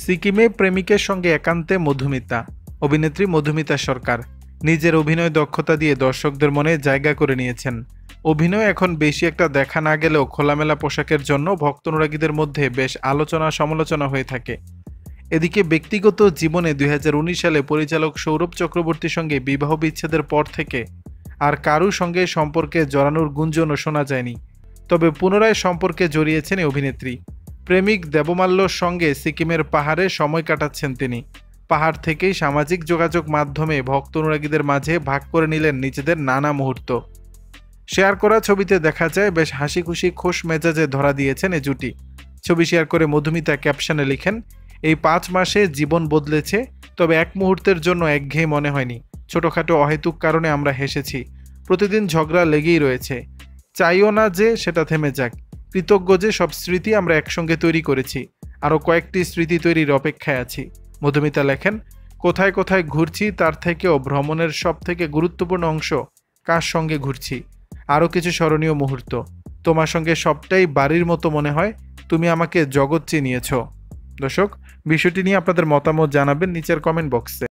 সিকিমে প্রেমিকের সঙ্গে একান্তে মধুমিতা। অভিনেত্রী মধুমিতা সরকার নিজের অভিনয় দক্ষতা দিয়ে দর্শকদের মনে জায়গা করে নিয়েছেন। অভিনয় এখন বেশি একটা দেখা না গেলেও খোলামেলা পোশাকের জন্য ভক্ত অনুরাগীদের মধ্যে বেশ আলোচনা সমালোচনা হয়ে থাকে। এদিকে ব্যক্তিগত জীবনে 2019 সালে পরিচালক সৌরভ চক্রবর্তীর সঙ্গে বিবাহ বিচ্ছেদের পর থেকে আর কারুর সঙ্গে সম্পর্কে জড়ানোর গুঞ্জনও শোনা যায়নি। তবে পুনরায় সম্পর্কে জড়িয়েছেন এই অভিনেত্রী। প্রেমিক দেবমাল্যর সঙ্গে সিকিমের পাহাড়ে সময় কাটাচ্ছেন তিনি। পাহাড় থেকেই সামাজিক যোগাযোগ মাধ্যমে ভক্ত অনুরাগীদের মাঝে ভাগ করে নিলেন নিজেদের নানা মুহূর্ত। শেয়ার করা ছবিতে দেখা যায় বেশ হাসি খুশি খোশ মেজাজে ধরা দিয়েছেন এ জুটি। ছবি শেয়ার করে মধুমিতা ক্যাপশনে লিখেন, এই 5 মাসে জীবন বদলেছে, তবে এক মুহূর্তের জন্য একঘেয়ে মনে হয়নি। ছোটখাটো অহেতুক কারণে আমরা হেসেছি, প্রতিদিন ঝগড়া লেগেই রয়েছে, চাইও না যে সেটা থেমে যাক। কৃতজ্ঞ যে সব স্মৃতি আমরা একসঙ্গে তৈরি করেছি, আরও কয়েকটি স্মৃতি তৈরির অপেক্ষায় আছি। মধুমিতা লেখেন, কোথায় কোথায় ঘুরছি তার থেকেও ভ্রমণের সব থেকে গুরুত্বপূর্ণ অংশ কার সঙ্গে ঘুরছি, আরও কিছু স্মরণীয় মুহূর্ত। তোমার সঙ্গে সবটাই বাড়ির মতো মনে হয়, তুমি আমাকে জগৎ চিনিয়েছ। দর্শক, বিষয়টি নিয়ে আপনাদের মতামত জানাবেন নিচের কমেন্ট বক্সে।